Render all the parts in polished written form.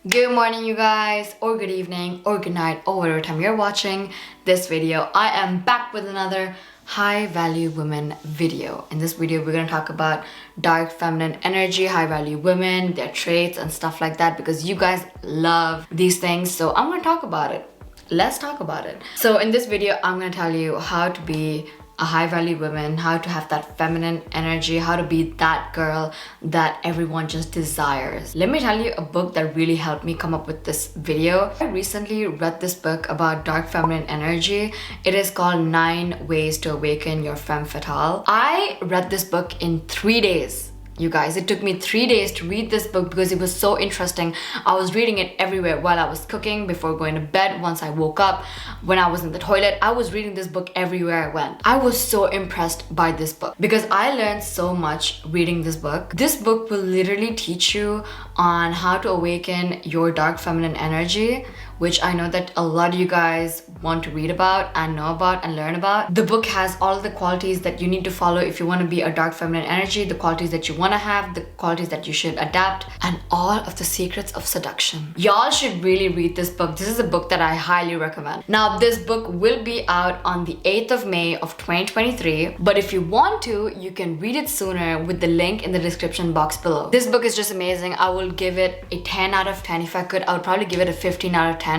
Good morning, you guys, or good evening, or good night, or whatever time you're watching this video. I am back with another high value women video. In this video, we're going to talk about dark feminine energy, high value women, their traits and stuff like that, because you guys love these things. So I'm going to talk about it. Let's talk about it. So in this video, I'm going to tell you how to be a high value woman, how to have that feminine energy, how to be that girl that everyone just desires. Let me tell you a book that really helped me come up with this video. I recently read this book about dark feminine energy. It is called 9 Ways to Awaken Your Femme Fatale. I read this book in 3 days. You guys, it took me 3 days to read this book because it was so interesting. I was reading it everywhere while I was cooking, before going to bed, once I woke up, when I was in the toilet. I was reading this book everywhere I went. I was so impressed by this book because I learned so much reading this book. This book will literally teach you on how to awaken your dark feminine energy, which I know that a lot of you guys want to read about and know about and learn about. The book has all of the qualities that you need to follow if you want to be a dark feminine energy, the qualities that you want to have, the qualities that you should adapt, and all of the secrets of seduction. Y'all should really read this book. This is a book that I highly recommend. Now, this book will be out on the 8th of May of 2023, but if you want to, you can read it sooner with the link in the description box below. This book is just amazing. I will give it a 10 out of 10. If I could, I would probably give it a 15 out of 10.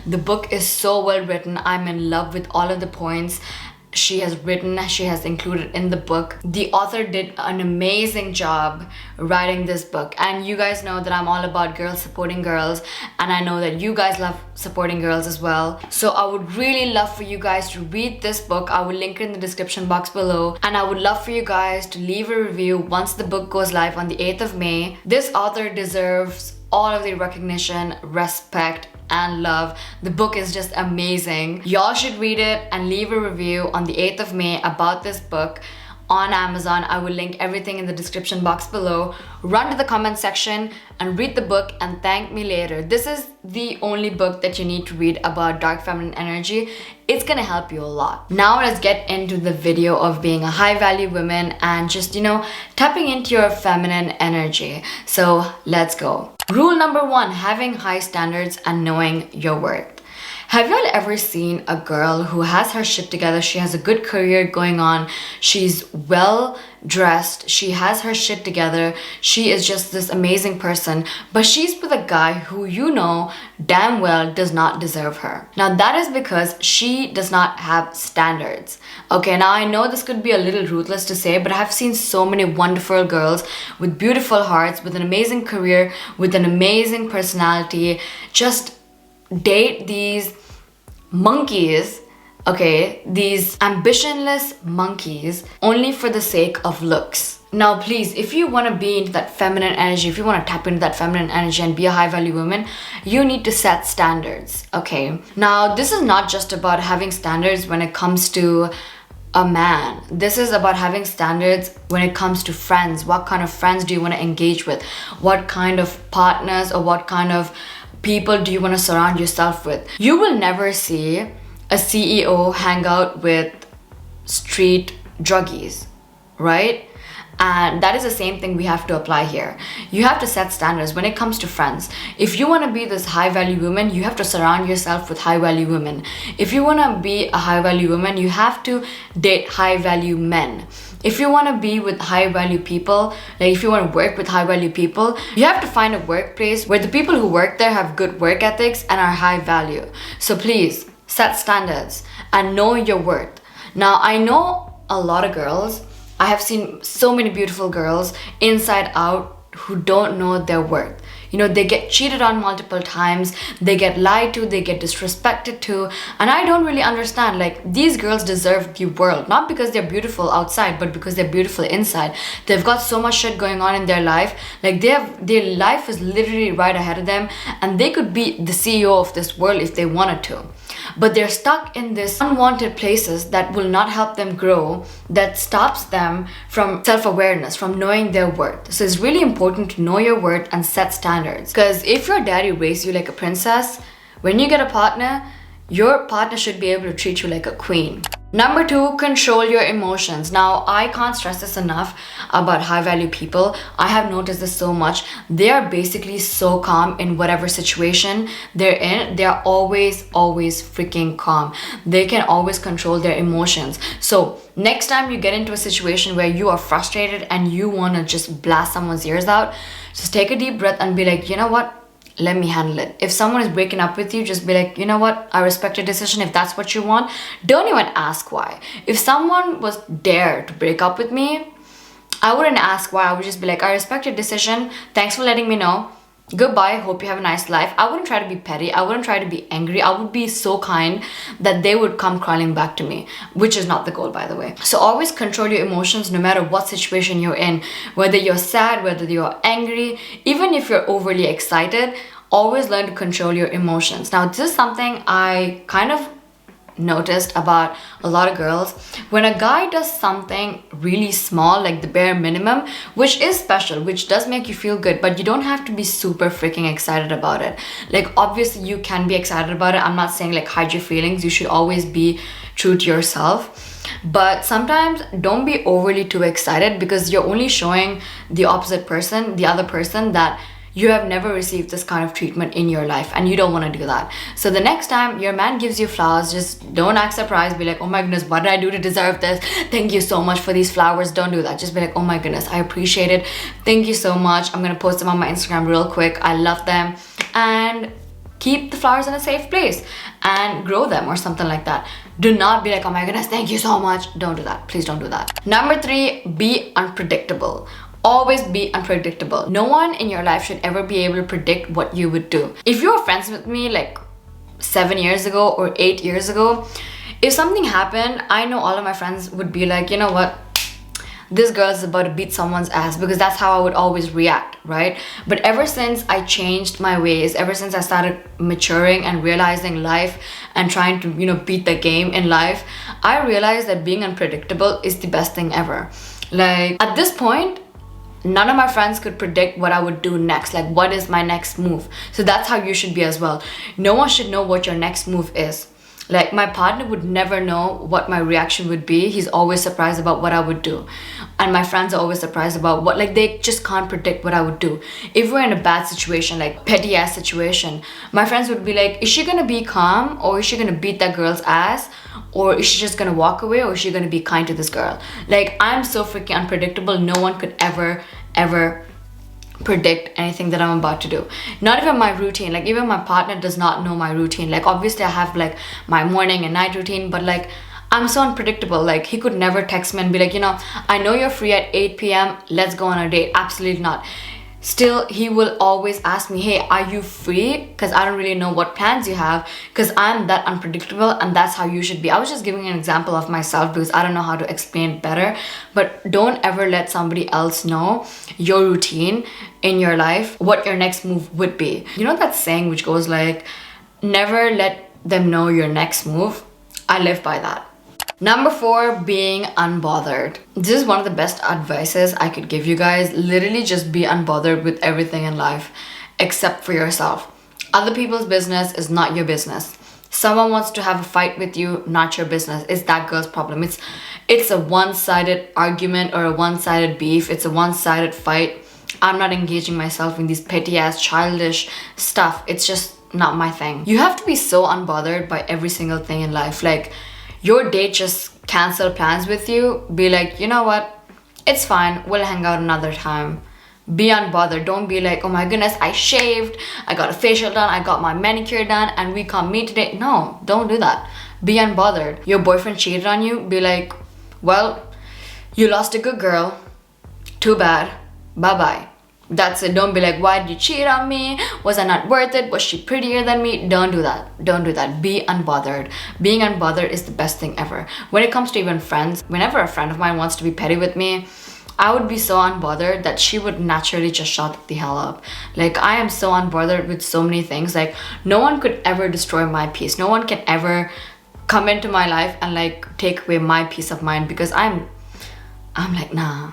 The book is so well written. I'm in love with all of the points she has written, she has included in the book. The author did an amazing job writing this book, and you guys know that I'm all about girls supporting girls, and I know that you guys love supporting girls as well. So I would really love for you guys to read this book. I will link it in the description box below, and I would love for you guys to leave a review once the book goes live on the 8th of May. This author deserves all of the recognition, respect, and love. The book is just amazing. Y'all should read it and leave a review on the 8th of May about this book on Amazon. I will link everything in the description box below. Run to the comment section and read the book and thank me later. This is the only book that you need to read about dark feminine energy. It's gonna help you a lot. Now let's get into the video of being a high value woman and just, tapping into your feminine energy. So let's go. Rule number 1, having high standards and knowing your worth. Have y'all ever seen a girl who has her shit together? She has a good career going on. She's well dressed. She has her shit together. She is just this amazing person. But she's with a guy who damn well does not deserve her. Now that is because she does not have standards. Okay, now I know this could be a little ruthless to say, but I've seen so many wonderful girls with beautiful hearts, with an amazing career, with an amazing personality, just date these monkeys, okay, these ambitionless monkeys, only for the sake of looks. Now please, if you want to be into that feminine energy, if you want to tap into that feminine energy and be a high value woman, you need to set standards, okay? Now this is not just about having standards when it comes to a man. This is about having standards when it comes to friends. What kind of friends do you want to engage with? What kind of partners or what kind of people do you want to surround yourself with? You will never see a CEO hang out with street druggies, right? And that is the same thing we have to apply here. You have to set standards when it comes to friends. If you want to be this high value woman, you have to surround yourself with high value women. If you want to be a high value woman, you have to date high value men. If you want to be with high value people, like if you want to work with high value people, you have to find a workplace where the people who work there have good work ethics and are high value. So please set standards and know your worth. Now I know a lot of girls, I have seen so many beautiful girls inside out who don't know their worth. They get cheated on multiple times, they get lied to, they get disrespected to, and I don't really understand. Like, these girls deserve the world, not because they're beautiful outside, but because they're beautiful inside. They've got so much shit going on in their life. Like, their life is literally right ahead of them, and they could be the CEO of this world if they wanted to. But they're stuck in this unwanted places that will not help them grow, that stops them from self-awareness, from knowing their worth. So it's really important to know your worth and set standards. Because if your daddy raised you like a princess, when you get a partner, your partner should be able to treat you like a queen. Number two, control your emotions. Now, I can't stress this enough about high value people. I have noticed this so much. They are basically so calm in whatever situation they're in. They're always freaking calm. They can always control their emotions. So next time you get into a situation where you are frustrated and you want to just blast someone's ears out, just take a deep breath and be like, you know what? Let me handle it. If someone is breaking up with you, just be like, you know what? I respect your decision. If that's what you want, don't even ask why. If someone was dare to break up with me, I wouldn't ask why. I would just be like, I respect your decision. Thanks for letting me know. Goodbye. Hope you have a nice life. I wouldn't try to be petty. I wouldn't try to be angry. I would be so kind that they would come crawling back to me, which is not the goal, by the way. So always control your emotions no matter what situation you're in. Whether you're sad, whether you're angry, even if you're overly excited, always learn to control your emotions. Now, this is something I kind of noticed about a lot of girls. When a guy does something really small, like the bare minimum, which is special, which does make you feel good, but you don't have to be super freaking excited about it. Like, obviously you can be excited about it. I'm not saying like hide your feelings. You should always be true to yourself, but sometimes don't be overly too excited, because you're only showing the opposite person, the other person, that you have never received this kind of treatment in your life, and you don't want to do that. So the next time your man gives you flowers, just don't act surprised. Be like, oh my goodness, what did I do to deserve this? Thank you so much for these flowers. Don't do that. Just be like, oh my goodness, I appreciate it. Thank you so much. I'm gonna post them on my Instagram real quick. I love them. And keep the flowers in a safe place and grow them or something like that. Do not be like, oh my goodness, thank you so much. Don't do that. Please don't do that. Number three, be unpredictable. Always be unpredictable. No one in your life should ever be able to predict what you would do. If you were friends with me like 7 years ago or 8 years ago, if something happened, I know all of my friends would be like, you know what? This girl is about to beat someone's ass, because that's how I would always react, right? But ever since I changed my ways, ever since I started maturing and realizing life and trying to, beat the game in life, I realized that being unpredictable is the best thing ever. Like, at this point, none of my friends could predict what I would do next, like what is my next move. So that's how you should be as well. No one should know what your next move is. Like, my partner would never know what my reaction would be. He's always surprised about what I would do. And my friends are always surprised about what, like, they just can't predict what I would do. If we're in a bad situation, like petty ass situation, my friends would be like, is she gonna be calm, or is she gonna beat that girl's ass? Or is she just gonna walk away, or is she gonna be kind to this girl? Like, I'm so freaking unpredictable. No one could ever predict anything that I'm about to do. Not even my routine. Like, even my partner does not know my routine. Like, obviously I have like my morning and night routine, but like, I'm so unpredictable. Like, he could never text me and be like, I know you're free at 8 p.m. Let's go on a date. Absolutely not. Still, he will always ask me, hey, are you free? Because I don't really know what plans you have, because I'm that unpredictable, and that's how you should be. I was just giving an example of myself because I don't know how to explain better. But don't ever let somebody else know your routine in your life, what your next move would be. You know that saying which goes like, never let them know your next move? I live by that. Number four, being unbothered. This is one of the best advices I could give you guys. Literally just be unbothered with everything in life except for yourself. Other people's business is not your business. Someone wants to have a fight with you, not your business. It's that girl's problem. It's a one-sided argument or a one-sided beef. It's a one-sided fight. I'm not engaging myself in these petty ass childish stuff. It's just not my thing. You have to be so unbothered by every single thing in life. Like, your date just cancel plans with you, be like, you know what, it's fine, we'll hang out another time. Be unbothered. Don't be like, oh my goodness, I shaved, I got a facial done, I got my manicure done, and we can't meet today. No, don't do that. Be unbothered. Your boyfriend cheated on you, be like, well, you lost a good girl, too bad, bye-bye. That's it. Don't be like, why did you cheat on me? Was I not worth it? Was she prettier than me? Don't do that. Don't do that. Be unbothered. Being unbothered is the best thing ever. When it comes to even friends, whenever a friend of mine wants to be petty with me, I would be so unbothered that she would naturally just shut the hell up. Like, I am so unbothered with so many things. Like, no one could ever destroy my peace. No one can ever come into my life and like take away my peace of mind, because I'm like, nah.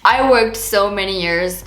I worked so many years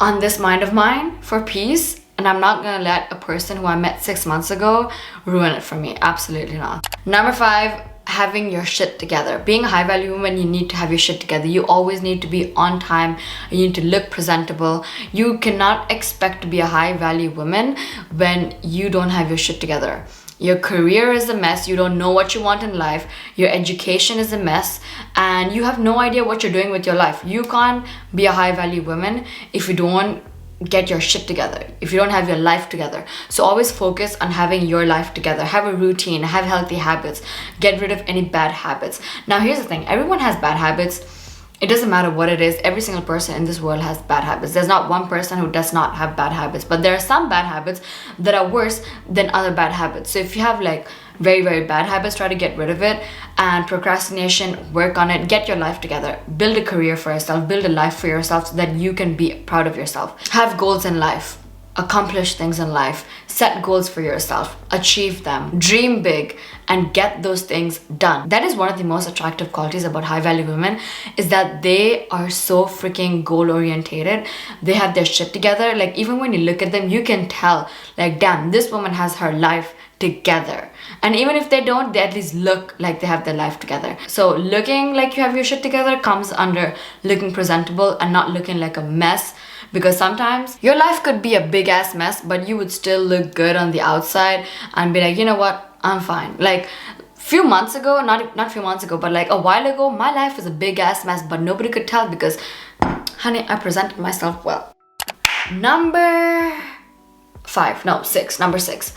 on this mind of mine for peace, and I'm not gonna let a person who I met 6 months ago ruin it for me. Absolutely not. Number five, having your shit together. Being a high value woman, you need to have your shit together. You always need to be on time. You need to look presentable. You cannot expect to be a high value woman when you don't have your shit together. Your career is a mess. You don't know what you want in life. Your education is a mess, and you have no idea what you're doing with your life. You can't be a high value woman if you don't get your shit together, if you don't have your life together. So always focus on having your life together. Have a routine, have healthy habits, get rid of any bad habits. Now here's the thing, everyone has bad habits. It doesn't matter what it is. Every single person in this world has bad habits. There's not one person who does not have bad habits, but there are some bad habits that are worse than other bad habits. So if you have like very, very bad habits, try to get rid of it. And procrastination, work on it. Get your life together. Build a career for yourself. Build a life for yourself so that you can be proud of yourself. Have goals in life. Accomplish things in life. Set goals for yourself. Achieve them. Dream big and get those things done. That is one of the most attractive qualities about high value women, is that they are so freaking goal orientated. They have their shit together. Like even when you look at them, you can tell like, damn, this woman has her life together. And even if they don't, they at least look like they have their life together. So looking like you have your shit together comes under looking presentable and not looking like a mess. Because sometimes your life could be a big ass mess, but you would still look good on the outside and be like, you know what, I'm fine. Like few months ago, not few months ago, but like a while ago, my life was a big ass mess, but nobody could tell because, honey, I presented myself well. Number 6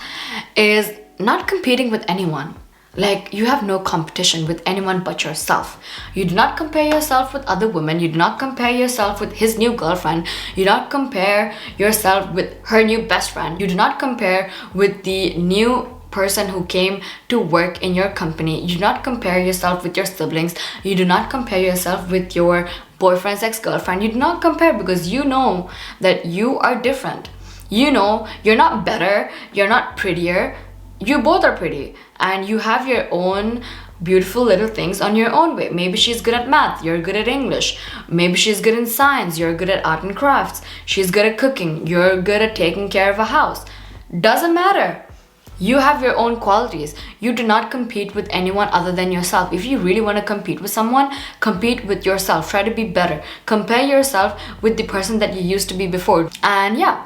is not competing with anyone. Like you have no competition with anyone but yourself. You do not compare yourself with other women. You do not compare yourself with his new girlfriend. You do not compare yourself with her new best friend. You do not compare with the new person who came to work in your company. You do not compare yourself with your siblings. You do not compare yourself with your boyfriend's ex-girlfriend. You do not compare because you know that you are different. You know you're not better. You're not prettier. You both are pretty and you have your own beautiful little things on your own way. Maybe she's good at math, you're good at English. Maybe she's good in science, you're good at art and crafts. She's good at cooking, you're good at taking care of a house. Doesn't matter. You have your own qualities. You do not compete with anyone other than yourself. If you really want to compete with someone, compete with yourself. Try to be better. Compare yourself with the person that you used to be before. And yeah,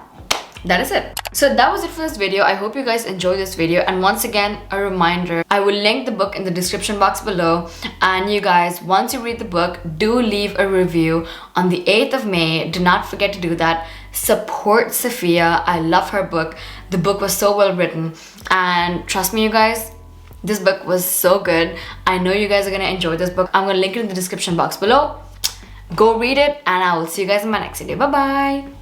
that is it. So that was it for this video. I hope you guys enjoyed this video, and once again a reminder, I will link the book in the description box below, and you guys, once you read the book, do leave a review on the 8th of May. Do not forget to do that. Support Sophia. I love her book. The book was so well written, and trust me you guys, this book was so good. I know you guys are gonna enjoy this book. I'm gonna link it in the description box below. Go read it, and I will see you guys in my next video. Bye bye.